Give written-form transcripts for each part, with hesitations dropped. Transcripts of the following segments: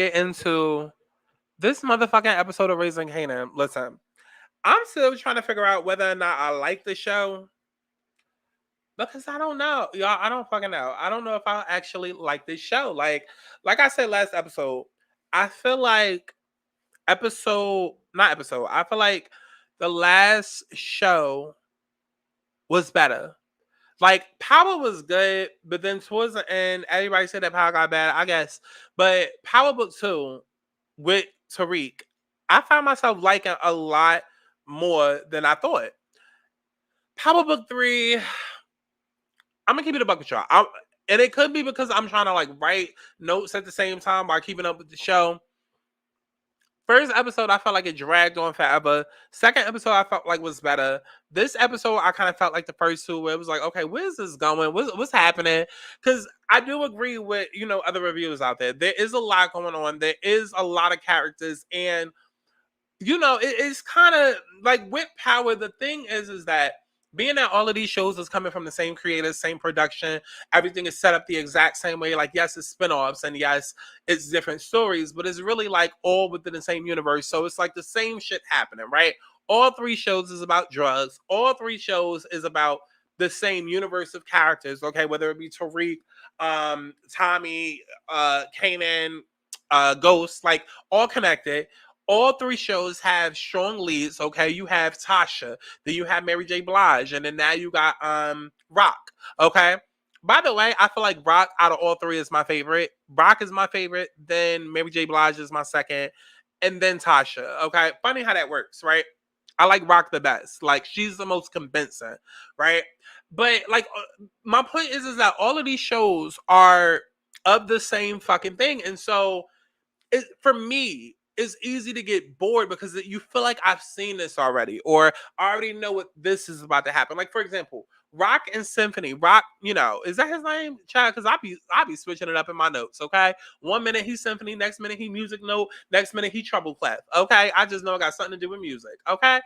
get into this motherfucking episode of Raising Kanan. Listen, I'm still trying to figure out whether or not I like the show because I don't know, y'all. I don't fucking know. I don't know if I actually like this show. Like I said last episode, I feel like not episode. I feel like the last show was better. Like Power was good, but then towards the end, everybody said that Power got bad. I guess, but Power Book 2 with Tariq, I found myself liking a lot more than I thought. Power Book 3, I'm gonna keep it a buck with y'all. And it could be because I'm trying to like write notes at the same time while keeping up with the show. First episode, I felt like it dragged on forever. Second episode, I felt like was better. This episode, I kind of felt like the first two, where it was like, okay, where's this going? What's happening? Because I do agree with other reviewers out there. There is a lot going on. There is a lot of characters, and it's kind of like with Power. The thing is that being that all of these shows is coming from the same creators, same production, everything is set up the exact same way. Like, yes, it's spinoffs and yes, it's different stories, but it's really like all within the same universe. So it's like the same shit happening, right? All three shows is about drugs. All three shows is about the same universe of characters, okay? Whether it be Tariq, Tommy, Kanan, Ghost, like all connected. All three shows have strong leads. Okay, you have Tasha, then you have Mary J. Blige, and then now you got Rock. Okay. By the way, I feel like Rock out of all three is my favorite. Rock is my favorite, then Mary J. Blige is my second, and then Tasha. Okay, funny how that works, right? I like Rock the best. Like she's the most convincing, right? But like my point is that all of these shows are of the same fucking thing, and so for me, it's easy to get bored because you feel like I've seen this already, or I already know what this is about to happen. Like for example, Rock and Symphony. Rock, is that his name, Chad? Because I be switching it up in my notes. Okay, one minute he's Symphony, next minute he Music Note, next minute he Treble Clef. Okay, I just know it got something to do with music. Okay,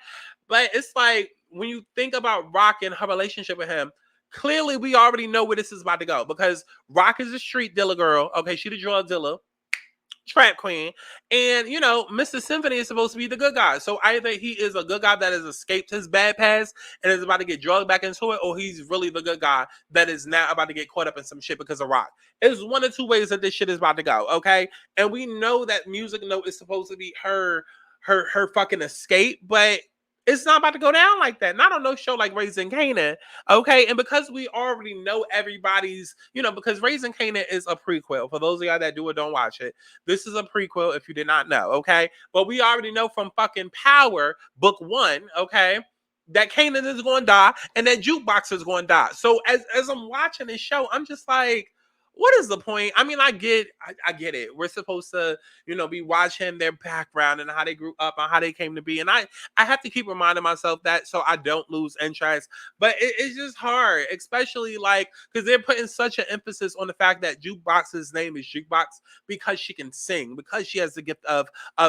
but it's like when you think about Rock and her relationship with him. Clearly, we already know where this is about to go because Rock is a street dealer girl. Okay, she the drug dealer, trap queen, and Mr. Symphony is supposed to be the good guy. So either he is a good guy that has escaped his bad past and is about to get drugged back into it, or he's really the good guy that is now about to get caught up in some shit because of Rock. It's one or two ways that this shit is about to go. Okay, and we know that Music Note is supposed to be her fucking escape, but it's not about to go down like that. Not on no show like Raising Kanan. Okay. And because we already know everybody's, because Raising Kanan is a prequel. For those of y'all that do or don't watch it, this is a prequel if you did not know. Okay. But we already know from fucking Power, book 1, okay, that Kanan is going to die and that Jukebox is going to die. So as I'm watching this show, I'm just like, what is the point? I mean, I get it. We're supposed to, be watching their background and how they grew up and how they came to be. And I have to keep reminding myself that so I don't lose interest. But it's just hard, especially like because they're putting such an emphasis on the fact that Jukebox's name is Jukebox because she can sing, because she has the gift of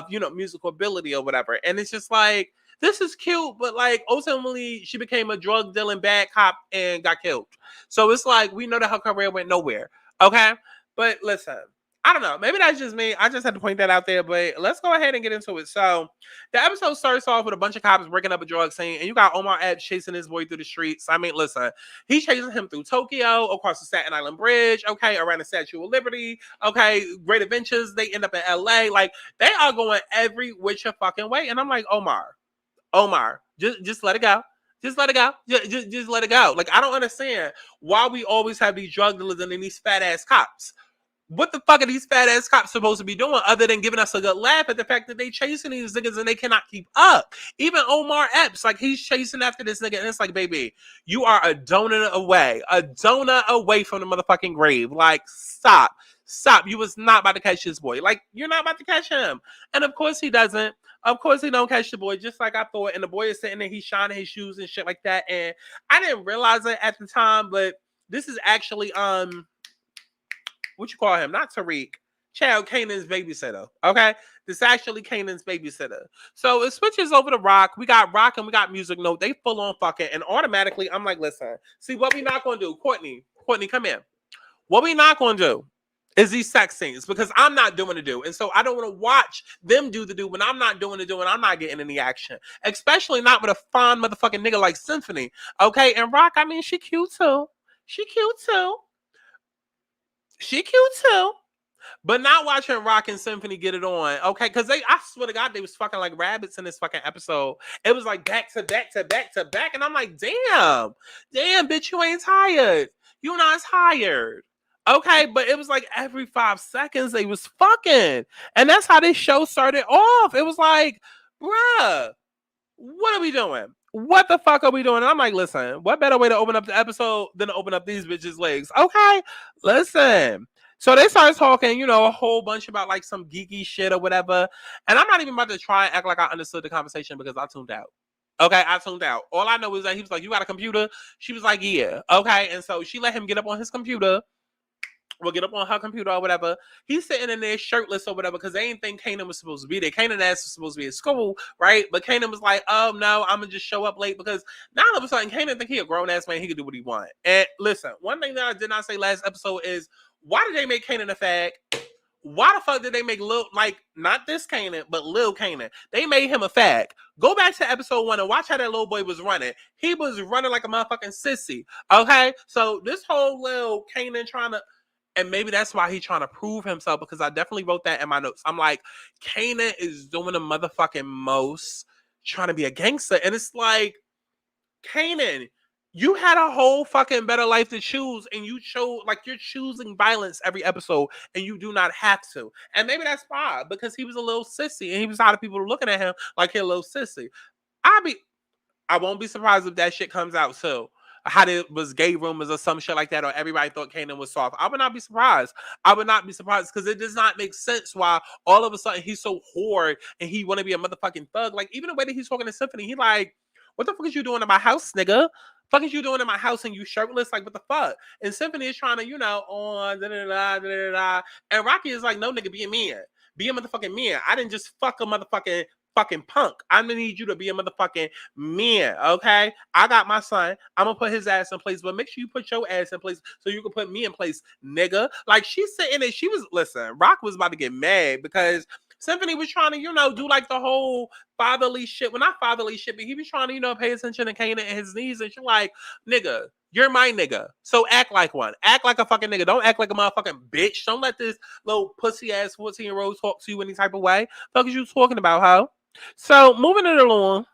musical ability or whatever. And it's just like this is cute, but like ultimately she became a drug dealing bad cop and got killed. So it's like we know that her career went nowhere. Okay. But listen, I don't know. Maybe that's just me. I just had to point that out there. But let's go ahead and get into it. So the episode starts off with a bunch of cops breaking up a drug scene, and you got Omar Epps chasing his boy through the streets. I mean, listen, he's chasing him through Tokyo, across the Staten Island Bridge, okay, around the Statue of Liberty, okay, Great Adventures. They end up in LA. Like, they are going every which fucking way. And I'm like, Omar, just let it go. Just let it go. Just let it go. Like, I don't understand why we always have these drug dealers and then these fat ass cops. What the fuck are these fat ass cops supposed to be doing other than giving us a good laugh at the fact that they chasing these niggas and they cannot keep up? Even Omar Epps, like he's chasing after this nigga and it's like, baby, you are a donut away from the motherfucking grave. Like, stop. You was not about to catch this boy. Like, you're not about to catch him. And of course he doesn't. Of course he don't catch the boy, just like I thought. And the boy is sitting there, he's shining his shoes and shit like that. And I didn't realize it at the time, but this is actually what you call him? Not Tariq. Child Kanan's babysitter. Okay? This is actually Kanan's babysitter. So it switches over to Rock. We got Rock and we got Music Note. They full on fucking. And automatically, I'm like, listen, see what we not gonna do. Courtney, come in. What we not gonna do is these sex scenes because I'm not doing the do. And so I don't want to watch them do the do when I'm not doing the do and I'm not getting any action. Especially not with a fine motherfucking nigga like Symphony. Okay, and Rock, I mean, she cute too. She cute too. She cute too. But not watching Rock and Symphony get it on, okay? Because I swear to God, they was fucking like rabbits in this fucking episode. It was like back to back to back to back, and I'm like, damn, bitch, you ain't tired. You not tired, okay? But it was like every 5 seconds they was fucking, and that's how this show started off. It was like, bruh, what are we doing? What the fuck are we doing? And I'm like, listen, what better way to open up the episode than to open up these bitches' legs? Okay, listen. So they started talking, a whole bunch about like some geeky shit or whatever. And I'm not even about to try and act like I understood the conversation because I tuned out. Okay, I tuned out. All I know is that he was like, you got a computer? She was like, yeah. Okay, and so she let him get up on his computer. We'll get up on her computer or whatever. He's sitting in there shirtless or whatever because they didn't think Kanan was supposed to be there. Kanan ass was supposed to be at school, right? But Kanan was like, oh no, I'm gonna just show up late because now all of a sudden Kanan think he a grown ass man, he can do what he want. And listen, one thing that I did not say last episode is why did they make Kanan a fag? Why the fuck did they make Lil, like, not this Kanan, but Lil Kanan? They made him a fag. Go back to episode 1 and watch how that little boy was running. He was running like a motherfucking sissy. Okay? So this whole Lil Kanan trying to, and maybe that's why he's trying to prove himself because I definitely wrote that in my notes. I'm like, Kanan is doing the motherfucking most trying to be a gangster. And it's like, Kanan, you had a whole fucking better life to choose and you chose, like, you're choosing violence every episode and you do not have to. And maybe that's why, because he was a little sissy and he was tired of people looking at him like he's a little sissy. I won't be surprised if that shit comes out too. How there was gay rumors or some shit like that, or everybody thought Kanan was soft. I would not be surprised. I would not be surprised because it does not make sense why all of a sudden he's so hard and he want to be a motherfucking thug. Like even the way that he's talking to Symphony, he like, what the fuck is you doing in my house, nigga? Fuck is you doing in my house and you shirtless? Like what the fuck? And Symphony is trying to, on da da da da da da. And Rocky is like, no nigga, be a man. Be a motherfucking man. I didn't just fuck a motherfucking fucking punk. I'm gonna need you to be a motherfucking man, okay? I got my son. I'm gonna put his ass in place, but make sure you put your ass in place so you can put me in place, nigga. Like she's sitting there, listen, Rock was about to get mad because Symphony was trying to, do like the whole fatherly shit. Well, not fatherly shit, but he was trying to, pay attention to Kanan and his knees. And she's like, nigga, you're my nigga. So act like one. Act like a fucking nigga. Don't act like a motherfucking bitch. Don't let this little pussy ass 14-year-old talk to you any type of way. Fuck is you talking about, ho? So moving it along,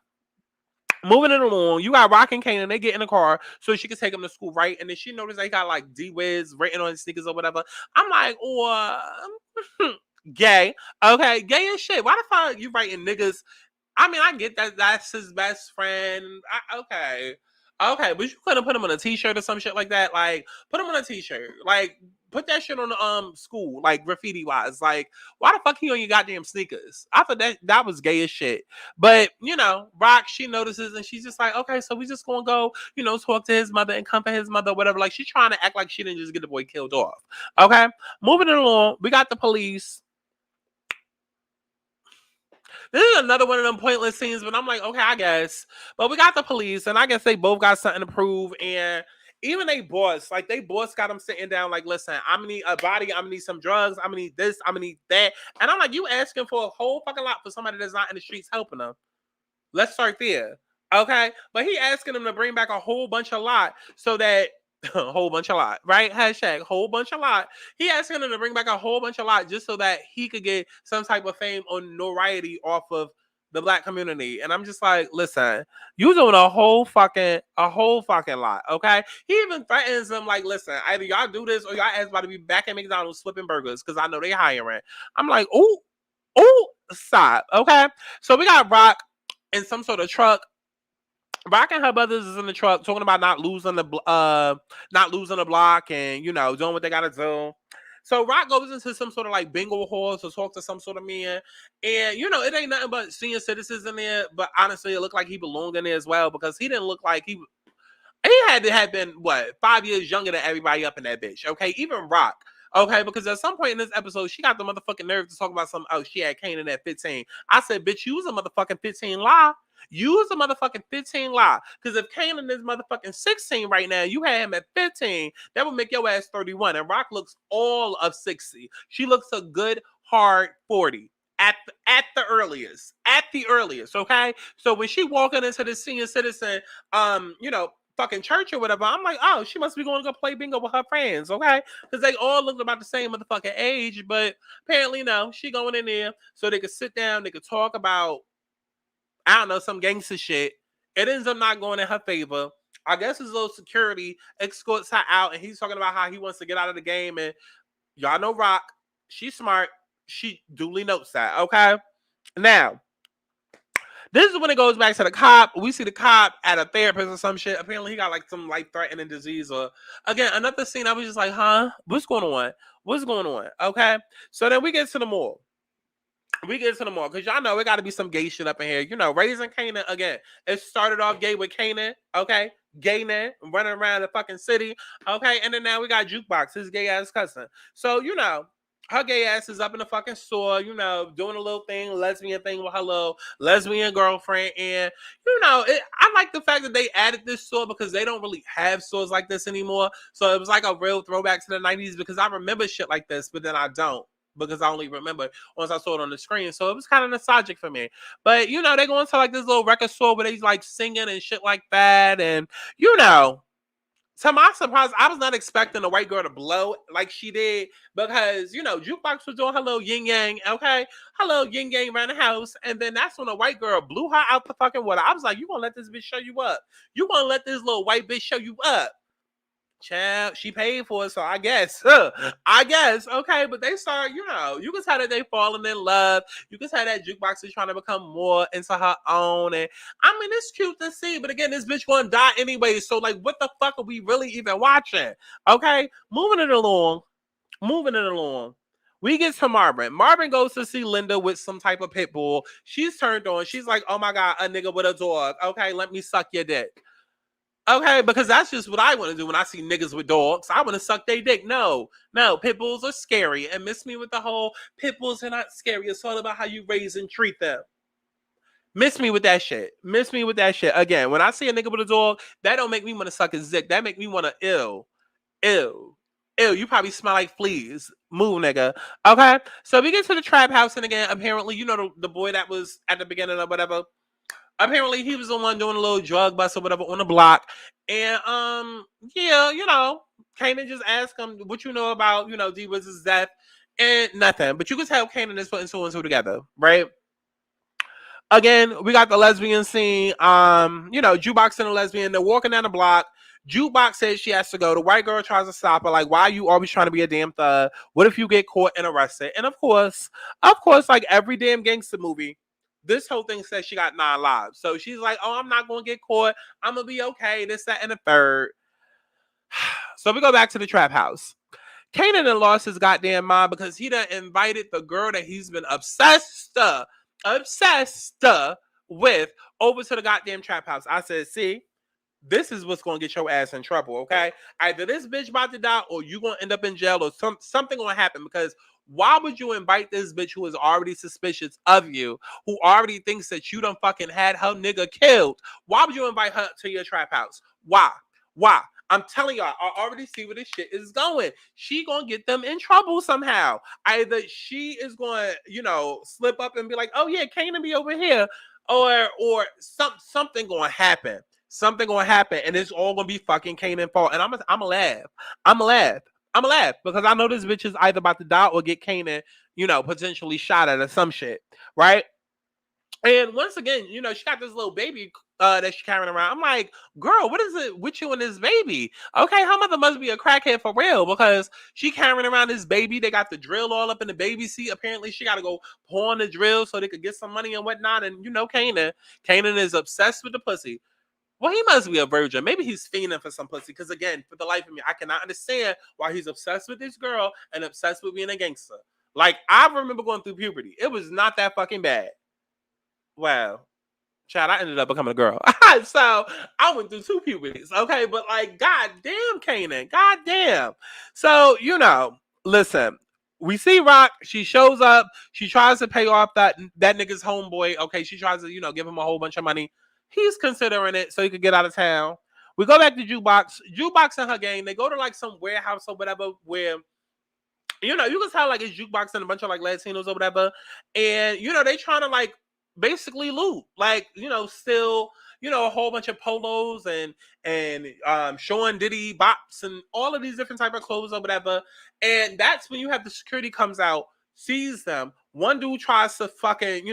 you got Rock and Kanan. They get in the car so she can take him to school, right? And then she noticed they got like D-Wiz written on his sneakers or whatever. I'm like, gay. Okay, gay as shit. Why the fuck you writing niggas? I mean, I get that that's his best friend. Okay, but you couldn't put him on a t-shirt or some shit like that. Like, put him on a t-shirt. Like, put that shit on the school, like graffiti wise. Like, why the fuck he on your goddamn sneakers? I thought that was gay as shit. But Rock, she notices and she's just like, okay, so we just gonna go, talk to his mother and comfort his mother, whatever. Like, she's trying to act like she didn't just get the boy killed off. Okay, moving it along, we got the police. This is another one of them pointless scenes, but I'm like, okay, I guess. But we got the police, and I guess they both got something to prove. And even they boss got them sitting down, like, listen, I'm gonna need a body, I'm gonna need some drugs, I'm gonna need this, I'm gonna need that. And I'm like, you asking for a whole fucking lot for somebody that's not in the streets helping them. Let's start there. Okay. But he asking them to bring back a whole bunch of lot so that a whole bunch of lot, right? Hashtag whole bunch of lot. He asking them to bring back a whole bunch of lot just so that he could get some type of fame or notoriety off of the black community. And I'm just like, listen, you doing a whole fucking lot, okay? He even threatens them like, listen, either y'all do this or y'all ass about to be back at McDonald's flipping burgers because I know they hiring. I'm like, ooh, stop, okay? So we got Rock in some sort of truck. Rock and her brothers is in the truck talking about not losing the block and doing what they gotta do. So Rock goes into some sort of like bingo hall to talk to some sort of man, and it ain't nothing but senior citizens in there. But honestly, it looked like he belonged in there as well because he didn't look like he had to have been 5 years younger than everybody up in that bitch. Okay, even Rock. Okay, because at some point in this episode, she got the motherfucking nerve to talk about she had Kanan at 15. I said, bitch, you was a motherfucking 15 lie. Use a motherfucking 15 lie. Because if Kanan is motherfucking 16 right now, you had him at 15, that would make your ass 31. And Rock looks all of 60. She looks a good hard 40. At the earliest. At the earliest, okay? So when she walking into the senior citizen, fucking church or whatever, I'm like, oh, she must be going to go play bingo with her friends, okay? Because they all look about the same motherfucking age, but apparently no, she going in there so they could sit down, they could talk about, I don't know, some gangster shit. It ends up not going in her favor. I guess his little security escorts her out, and he's talking about how he wants to get out of the game. And y'all know Rock, she's smart. She duly notes that, okay? Now, this is when it goes back to the cop. We see the cop at a therapist or some shit. Apparently, he got like some life-threatening disease. Or again, another scene. I was just like, huh? What's going on? What's going on? Okay. So then we get to the mall. Because y'all know it got to be some gay shit up in here. Raising Kanan again. It started off gay with Kanan, okay? Gay man running around the fucking city, okay? And then now we got Jukebox, his gay ass cousin. So, her gay ass is up in the fucking store, doing a little thing, lesbian thing with her little lesbian girlfriend. And, I like the fact that they added this store because they don't really have stores like this anymore. So it was like a real throwback to the 90s because I remember shit like this, but then I don't, because I only remember once I saw it on the screen. So it was kind of nostalgic for me. But, they go into like this little record store where they like singing and shit like that. And, to my surprise, I was not expecting a white girl to blow like she did because, Jukebox was doing her little yin yang, okay? Her little yin yang around the house. And then that's when a white girl blew her out the fucking water. I was like, you gonna let this bitch show you up? You gonna let this little white bitch show you up? Child, she paid for it, so I guess. Okay, but they start, you can tell that they falling in love. You can tell that Jukebox is trying to become more into her own. And I mean, it's cute to see, but again, this bitch gonna die anyway. So, like, what the fuck are we really even watching? Okay, moving it along. We get to Marvin. Marvin goes to see Linda with some type of pit bull. She's turned on. She's like, oh my God, a nigga with a dog. Okay, let me suck your dick. Okay, because that's just what I want to do when I see niggas with dogs. I want to suck their dick. No, pit bulls are scary. And miss me with the whole pit bulls are not scary. It's all about how you raise and treat them. Miss me with that shit. Again, when I see a nigga with a dog, that don't make me want to suck his dick. That make me want to Ew. You probably smell like fleas. Move, nigga. Okay, so we get to the trap house, and again, apparently, the boy that was at the beginning of whatever. Apparently, he was the one doing a little drug bust or whatever on the block. And, Kanan just asked him, what you know about, D Wiz's death? And nothing. But you can tell Kanan is putting two and two together, right? Again, we got the lesbian scene. Jukebox and the lesbian, they're walking down the block. Jukebox says she has to go. The white girl tries to stop her. Like, why are you always trying to be a damn thug? What if you get caught and arrested? And of course, like every damn gangster movie, this whole thing says she got 9 lives. So she's like, oh, I'm not going to get caught. I'm going to be okay. This, that, and the third. So we go back to the trap house. Kanan done lost his goddamn mind because he done invited the girl that he's been obsessed with over to the goddamn trap house. I said, see, this is what's going to get your ass in trouble, okay? Either this bitch about to die or you going to end up in jail or something going to happen, because why would you invite this bitch who is already suspicious of you, who already thinks that you done fucking had her nigga killed? Why would you invite her to your trap house? Why? I'm telling y'all, I already see where this shit is going. She gonna get them in trouble somehow. Either she is going to, slip up and be like, oh yeah, Kanan be over here, or something gonna happen. Something gonna happen, and it's all gonna be fucking Kanan fault. And I'm a laugh because I know this bitch is either about to die or get Kanan, potentially shot at or some shit, right? And once again, she got this little baby that she's carrying around. I'm like, girl, what is it with you and this baby? Okay, her mother must be a crackhead for real, because she carrying around this baby. They got the drill all up in the baby seat. Apparently, she got to go pawn the drill so they could get some money and whatnot. And Kanan is obsessed with the pussy. Well, he must be a virgin. Maybe he's fiending for some pussy. Because again, for the life of me, I cannot understand why he's obsessed with this girl and obsessed with being a gangster. Like, I remember going through puberty. It was not that fucking bad. Wow. Child, I ended up becoming a girl. So I went through 2 puberties. Okay. But like, goddamn, Kanan. Goddamn. So, listen, we see Rock. She shows up. She tries to pay off that nigga's homeboy. Okay, she tries to give him a whole bunch of money. He's considering it so he could get out of town. We go back to Jukebox. Jukebox and her gang. They go to like some warehouse or whatever where you can tell like it's Jukebox and a bunch of like Latinos or whatever, and they trying to like basically loot, like still a whole bunch of polos and showing Diddy bops and all of these different type of clothes or whatever, and that's when you have the security comes out, sees them. One dude tries to fucking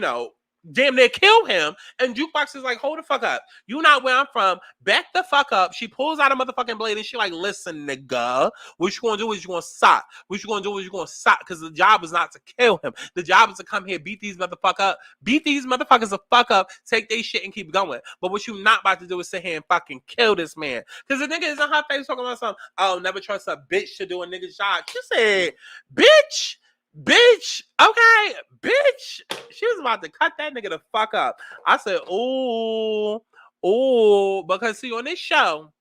damn near kill him, and Jukebox is like, hold the fuck up, you not where I'm from, back the fuck up. She pulls out a motherfucking blade and she like, listen nigga, what you gonna do is you gonna stop. What you gonna do is you gonna stop, because the job is not to kill him. The job is to come here, beat these motherfuckers the fuck up, take their shit and keep going. But what you not about to do is sit here and fucking kill this man. Because the nigga is in her face talking about something, oh, never trust a bitch to do a nigga's job. She said, bitch, okay, bitch. She was about to cut that nigga the fuck up. I said, ooh, because see, on this show,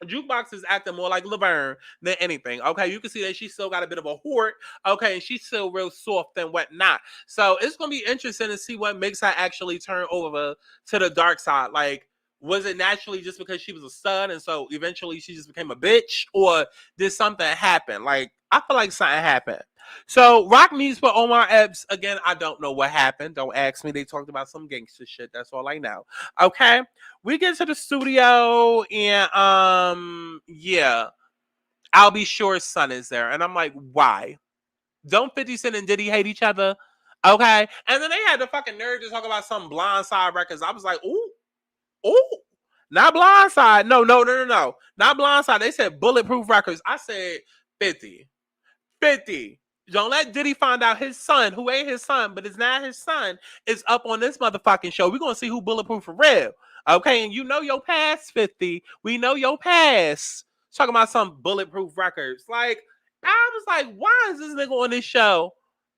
Jukebox is acting more like Laverne than anything. Okay, you can see that she still got a bit of a hoard. Okay, and she's still real soft and whatnot. So it's gonna be interesting to see what makes her actually turn over to the dark side. Like, was it naturally just because she was a stud and so eventually she just became a bitch, or did something happen? Like, I feel like something happened. So Rock meets with Omar Epps again. I don't know what happened. Don't ask me. They talked about some gangster shit. That's all I know. Okay. We get to the studio and yeah, I'll Be Sure's son is there. And I'm like, why? Don't 50 Cent and Diddy hate each other? Okay. And then they had the fucking nerve to talk about some Blindside records. I was like, ooh. Not Blindside. No. Not Blindside. They said Bulletproof Records. I said 50. Don't let Diddy find out his son, who ain't his son, but is not his son, is up on this motherfucking show. We're going to see who bulletproof for real. Okay, and you know your past, 50. We know your past. Talking about some Bulletproof Records. Like, I was like, why is this nigga on this show?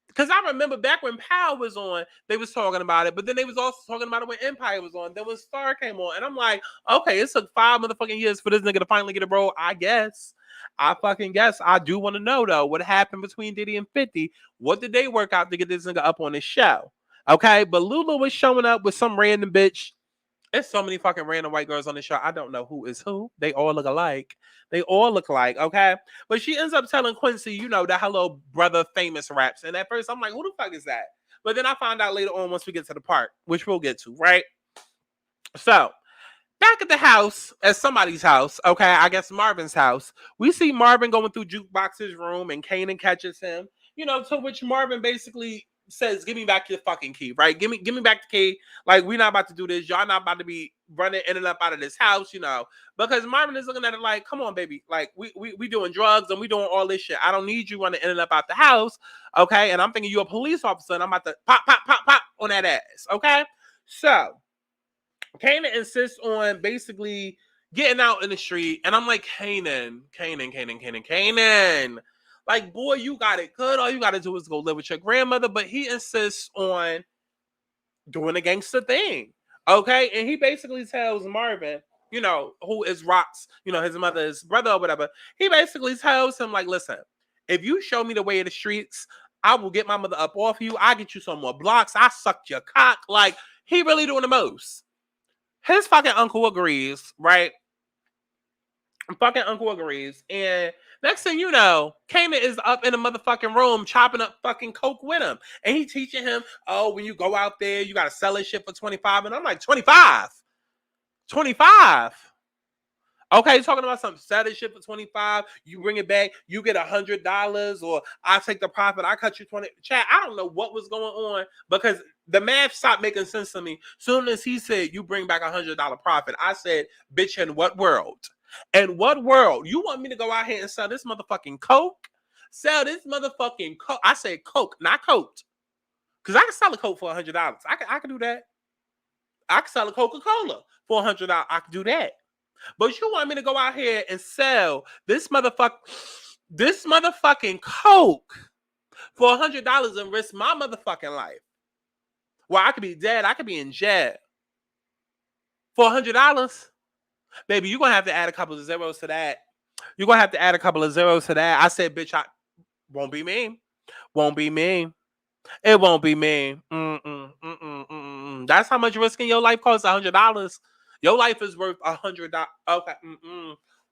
Because I remember back when Power was on, they was talking about it, but then they was also talking about it when Empire was on. Then when Star came on, and I'm like, okay, it took 5 motherfucking years for this nigga to finally get a role, I guess. I fucking guess. I do want to know though what happened between Diddy and 50. What did they work out to get this nigga up on this show? Okay, but Lulu was showing up with some random bitch. There's so many fucking random white girls on the show. I don't know who is who. They all look alike. Okay? But she ends up telling Quincy, that her little brother famous raps. And at first I'm like, who the fuck is that? But then I found out later on once we get to the part, which we'll get to, right? So back at the house, at somebody's house, okay, I guess Marvin's house, we see Marvin going through Jukebox's room and Kanan catches him, to which Marvin basically says, give me back your fucking key, right? Give me back the key. Like, we're not about to do this. Y'all not about to be running in and up out of this house, because Marvin is looking at it like, come on, baby. Like, we doing drugs and we doing all this shit. I don't need you running in and up out the house, okay? And I'm thinking you're a police officer and I'm about to pop on that ass, okay? So Kanan insists on basically getting out in the street, and I'm like, Kanan. Like, boy, you got it good. All you got to do is go live with your grandmother, but he insists on doing a gangster thing, okay? And he basically tells Marvin, who is Rock's, his mother's brother or whatever, he basically tells him, like, listen, if you show me the way of the streets, I will get my mother up off you. I get you some more blocks. I sucked your cock. Like, he really doing the most. His fucking uncle agrees, right? Fucking uncle agrees. And next thing you know, Kanan is up in the motherfucking room chopping up fucking coke with him. And he teaching him, oh, when you go out there, you got to sell this shit for 25. And I'm like, 25? 25? Okay, talking about some sell this shit for 25. You bring it back, you get $100, or I take the profit, I cut you 20. Chat, I don't know what was going on because the math stopped making sense to me. Soon as he said you bring back $100 profit, I said, bitch, in what world? In what world? You want me to go out here and sell this motherfucking coke? Sell this motherfucking coke. I said coke, not coke. Because I can sell a coke for $100. I can do that. I can sell a Coca-Cola for $100. I can do that. But you want me to go out here and sell this motherfucking coke for $100 and risk my motherfucking life? Well, I could be dead. I could be in jail for $100. Baby, you're going to have to add a couple of zeros to that. I said, bitch, I won't be me. Won't be me. It won't be me. Mm-mm. That's how much risking your life costs. $100. Your life is worth $100. Okay.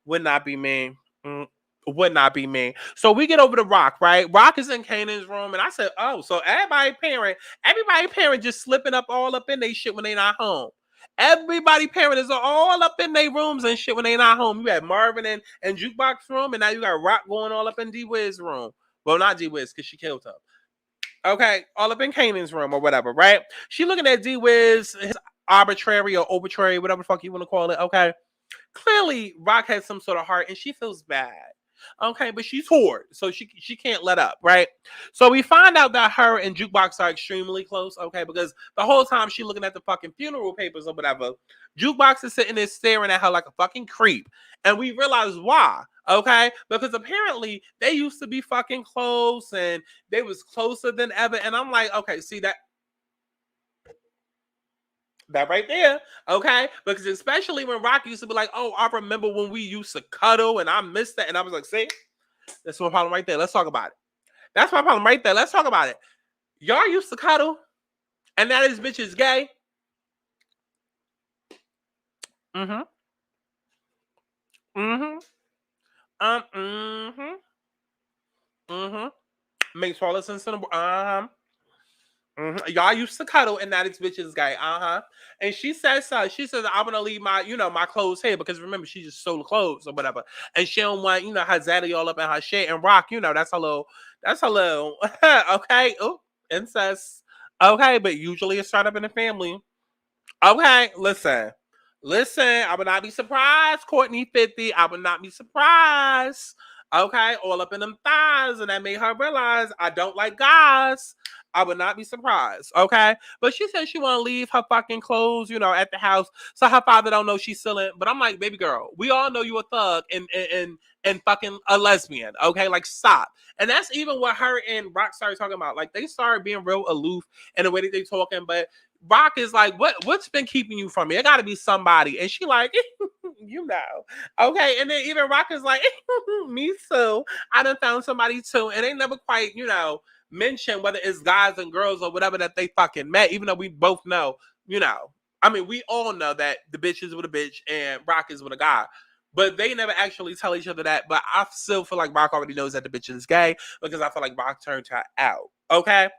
Would not be me. Mm, would not be me. So we get over to Rock, right? Rock is in Kanan's room, and I said, "Oh, so everybody parent just slipping up all up in their shit when they not home. Everybody parent is all up in their rooms and shit when they not home. You had Marvin and Jukebox room, and now you got Rock going all up in D Wiz room. Well, not D Wiz because she killed him. Okay, all up in Kanan's room or whatever, right? She looking at D Wiz, his arbitrary or arbitrary, whatever the fuck you want to call it. Okay, clearly Rock has some sort of heart and she feels bad. Okay, but she's hoard, so she can't let up, right? So we find out that her and Jukebox are extremely close, okay, because the whole time she looking at the fucking funeral papers or whatever, Jukebox is sitting there staring at her like a fucking creep. And we realize why, okay? Because apparently they used to be fucking close and they was closer than ever. And I'm like, okay, see that right there, okay? Because especially when Rock used to be like, oh, I remember when we used to cuddle and I missed that. And I was like, see, that's my problem right there. Let's talk about it. That's my problem right there. Let's talk about it. Y'all used to cuddle and now this bitch is gay. Mm-hmm. Mm-hmm. Mm-hmm. Mm-hmm. Makes all the sense in the uh-huh. Y'all used to cuddle, and now this bitch is gay. And she says so. She says, "I'm gonna leave my, my clothes here because remember she just sold clothes or whatever, and she don't want, her zaddy all up in her shit and Rock. That's a little, okay. Oh, incest. Okay, but usually it's started up in the family. Okay, listen. I would not be surprised, Courtney 50. I would not be surprised. Okay, all up in them thighs, and that made her realize I don't like guys. I would not be surprised. Okay, but she said she want to leave her fucking clothes, at the house, so her father don't know she's still in. But I'm like, baby girl, we all know you a thug and fucking a lesbian. Okay, like stop. And that's even what her and Rock started talking about. Like they started being real aloof in the way that they talking, but Rock is like, what's been keeping you from me? It gotta be somebody. And she like, Okay. And then even Rock is like, me too. I done found somebody too. And they never quite, mention whether it's guys and girls or whatever that they fucking met, even though we both know, I mean, we all know that the bitch is with a bitch and Rock is with a guy. But they never actually tell each other that. But I still feel like Rock already knows that the bitch is gay because I feel like Rock turned her out. Okay.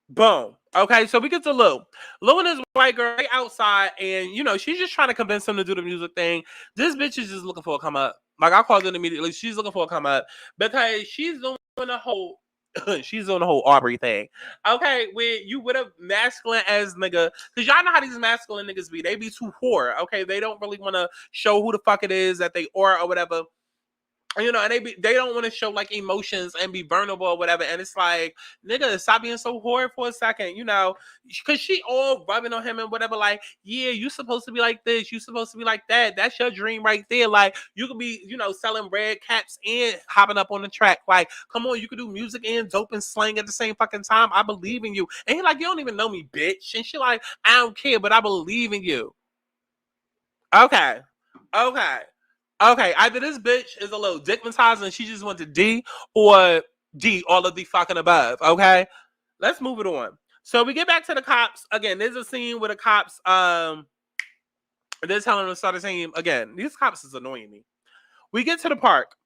Boom. Okay, so we get to Lou. Lou and his white girl they outside, and she's just trying to convince him to do the music thing. This bitch is just looking for a come up. Like I called it immediately. She's looking for a come up because she's doing the whole she's doing the whole Aubrey thing. Okay, where you with a masculine as nigga, because y'all know how these masculine niggas be. They be too whore. Okay, they don't really want to show who the fuck it is that they are or whatever. And they don't want to show like emotions and be vulnerable or whatever. And it's like, nigga, stop being so horrid for a second, because she all rubbing on him and whatever. Like, yeah, you supposed to be like this, you supposed to be like that. That's your dream right there. Like, you could be, selling red caps and hopping up on the track. Like, come on, you could do music and dope and slang at the same fucking time. I believe in you. And he like, you don't even know me, bitch. And she like, I don't care, but I believe in you. Okay. Okay. Okay, either this bitch is a little dickmatized and she just went to D, or D, all of the fucking above. Okay, let's move it on. So we get back to the cops again. There's a scene where the cops they're telling them to start a team again. These cops is annoying me. We get to the park.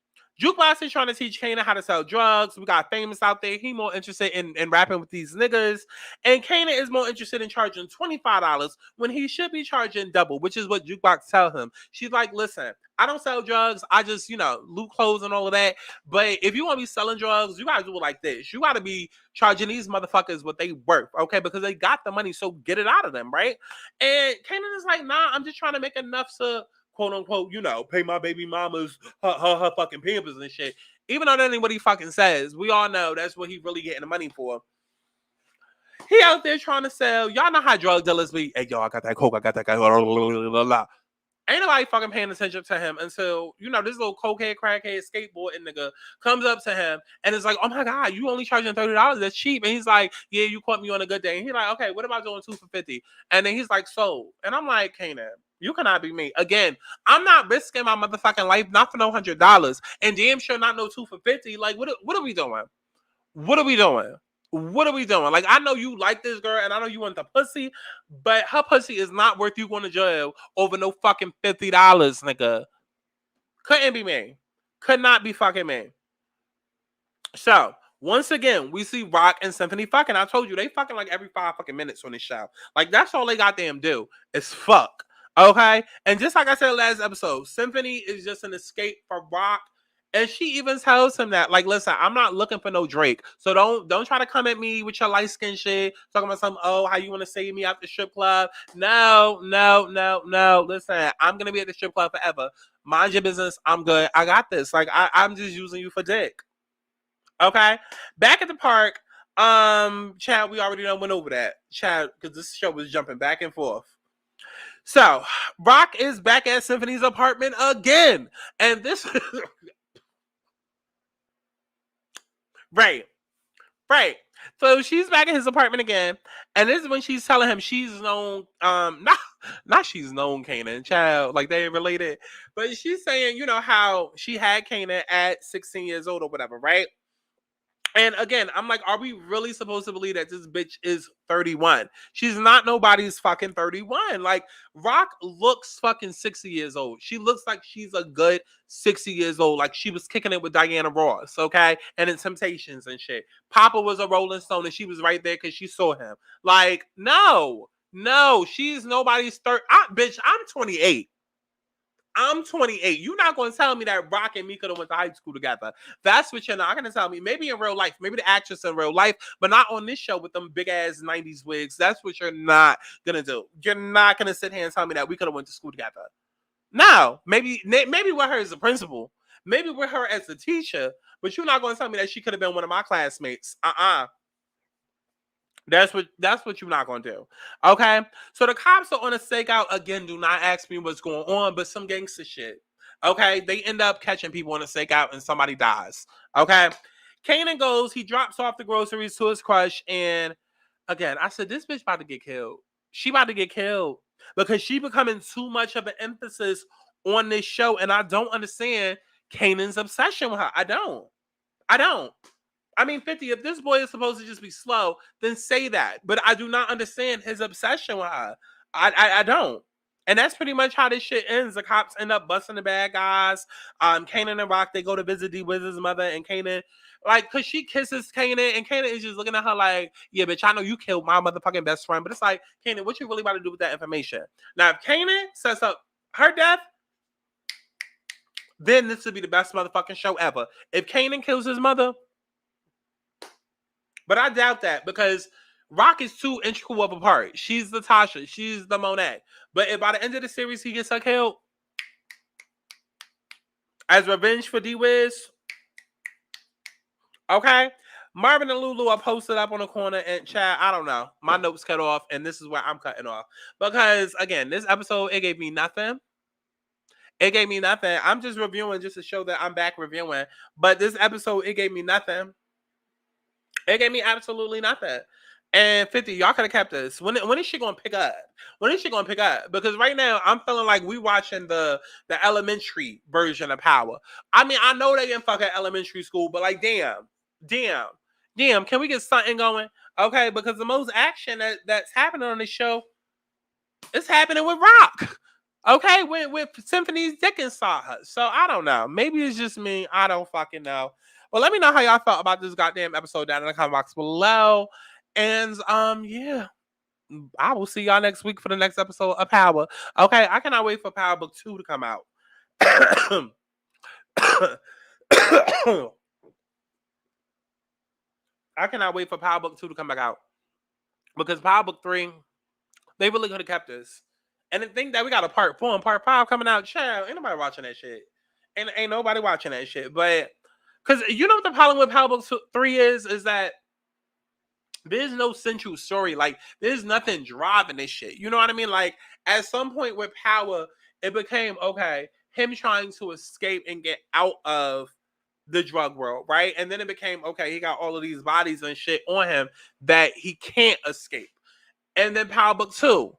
Jukebox is trying to teach Kanan how to sell drugs. We got Famous out there. He more interested in rapping with these niggas. And Kanan is more interested in charging $25 when he should be charging double, which is what Jukebox tell him. She's like, listen, I don't sell drugs. I just, loot clothes and all of that. But if you want to be selling drugs, you got to do it like this. You got to be charging these motherfuckers what they worth, okay? Because they got the money, so get it out of them, right? And Kanan is like, nah, I'm just trying to make enough to quote unquote, pay my baby mamas her fucking pampers and shit. Even though that ain't what he fucking says, we all know that's what he really getting the money for. He out there trying to sell. Y'all know how drug dealers be. Hey, yo, I got that coke. I got that guy. Ain't nobody fucking paying attention to him until, this little cokehead, crackhead, skateboarding nigga comes up to him and is like, oh my God, you only charging $30? That's cheap. And he's like, yeah, you caught me on a good day. And he's like, okay, what about doing 2 for 50? And then he's like, sold. And I'm like, Kanan, you cannot be me. Again, I'm not risking my motherfucking life, not for no $100. And damn sure not no 2 for 50. Like, what are we doing? What are we doing? What are we doing? Like, I know you like this girl and I know you want the pussy, but her pussy is not worth you going to jail over no fucking $50, nigga. Couldn't be me. Could not be fucking me. So, once again, we see Rock and Symphony fucking. I told you, they fucking like every 5 fucking minutes on this show. Like, that's all they goddamn do is fuck. Okay? And just like I said last episode, Symphony is just an escape for Rock. And she even tells him that, like, listen, I'm not looking for no Drake. So don't try to come at me with your light skin shit, talking about some, oh, how you want to save me out the strip club. No, no, no, no. Listen, I'm gonna be at the strip club forever. Mind your business. I'm good. I got this. Like, I'm just using you for dick. Okay. Back at the park, Chad, we already done went over that. Chad, because this show was jumping back and forth. So, Rock is back at Symphony's apartment again. And this right. Right. So she's back at his apartment again. And this is when she's telling him she's known not she's known Kanan, child, like they related. But she's saying, you know, how she had Kanan at 16 years old or whatever, right? And again, I'm like, are we really supposed to believe that this bitch is 31? She's not nobody's fucking 31. Like, Rock looks fucking 60 years old. She looks like she's a good 60 years old. Like, she was kicking it with Diana Ross, okay? And in Temptations and shit. Papa was a Rolling Stone and she was right there because she saw him. Like, no, she's nobody's bitch, I'm 28. I'm 28. You're not going to tell me that Rock and me could have went to high school together. That's what you're not going to tell me. Maybe in real life, maybe the actress in real life, but not on this show with them big ass 90s wigs. That's what you're not going to do. You're not going to sit here and tell me that we could have went to school together. No, maybe with her as a principal, maybe with her as a teacher, but you're not going to tell me that she could have been one of my classmates. That's what you're not gonna do. Okay. So the cops are on a stakeout again. Do not ask me what's going on, but some gangster shit. Okay. They end up catching people on a stakeout and somebody dies. Okay. Kanan goes, he drops off the groceries to his crush, and again, I said, this bitch about to get killed. She about to get killed because she becoming too much of an emphasis on this show, and I don't understand Kanan's obsession with her. I don't. I mean, 50, if this boy is supposed to just be slow, then say that. But I do not understand his obsession with her. I don't. And that's pretty much how this shit ends. The cops end up busting the bad guys. Kanan and Rock, they go to visit D Wiz's mother, and Kanan, like, cause she kisses Kanan, and Kanan is just looking at her like, yeah, bitch, I know you killed my motherfucking best friend. But it's like, Kanan, what you really about to do with that information? Now, if Kanan sets up her death, then this would be the best motherfucking show ever. If Kanan kills his mother, but I doubt that because Rock is too integral of a part. She's the Tasha. She's the Monet. But if by the end of the series he gets her killed as revenge for D-Wiz, okay? Marvin and Lulu are posted up on the corner, and Chad, I don't know. My notes cut off, and this is where I'm cutting off. Because, again, this episode, it gave me nothing. It gave me nothing. I'm just reviewing just to show that I'm back reviewing. But this episode, it gave me nothing. It gave me absolutely nothing. And 50, y'all could have kept this. When is she gonna pick up? When is she gonna pick up? Because right now I'm feeling like we watching the elementary version of Power. I mean, I know they didn't fuck at elementary school, but like, damn, can we get something going? Okay, because the most action that's happening on this show is happening with Rock. Okay, with Symphony's dick inside her. So I don't know. Maybe it's just me. I don't fucking know. Well, let me know how y'all felt about this goddamn episode down in the comment box below. And yeah, I will see y'all next week for the next episode of Power. Okay, I cannot wait for Power Book 2 to come out. I cannot wait for Power Book 2 to come back out. Because Power Book 3, they really could have kept this. And the thing that we got a part 4 and part 5 coming out, child, ain't nobody watching that shit. Ain't nobody watching that shit. But because you know what the problem with Power Book 3 is that there's no central story. Like, there's nothing driving this shit. You know what I mean? Like, at some point with Power, it became, okay, him trying to escape and get out of the drug world, right? And then it became, okay, he got all of these bodies and shit on him that he can't escape. And then Power Book 2,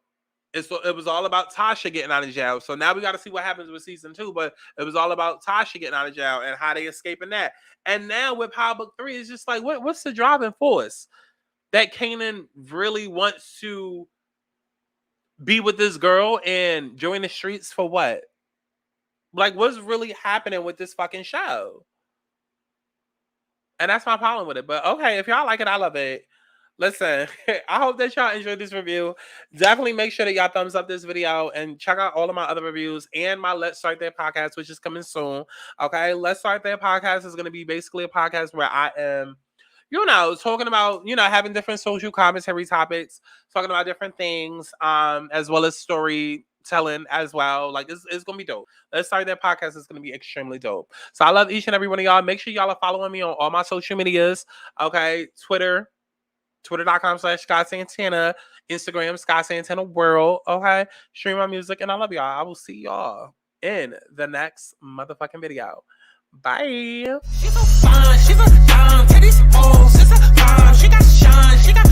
It was all about Tasha getting out of jail. So now we got to see what happens with season 2. But it was all about Tasha getting out of jail and how they escaping that. And now with Power Book 3, it's just like, what's the driving force? That Kanan really wants to be with this girl and join the streets for what? Like, what's really happening with this fucking show? And that's my problem with it. But okay, if y'all like it, I love it. Listen, I hope that y'all enjoyed this review. Definitely make sure that y'all thumbs up this video and check out all of my other reviews and my Let's Start There podcast, which is coming soon. Okay, Let's Start There podcast is going to be basically a podcast where I am, talking about, having different social commentary topics, talking about different things, as well as storytelling as well. Like, it's gonna be dope. Let's Start That podcast is gonna be extremely dope. So I love each and every one of y'all. Make sure y'all are following me on all my social medias. Okay, twitter.com/SkySantana, Instagram, Sky Santana World. Okay, stream my music, and I love y'all. I will see y'all in the next motherfucking video. Bye. She's so fine, she's a dime, titties, balls, it's a bomb. She got shine, she got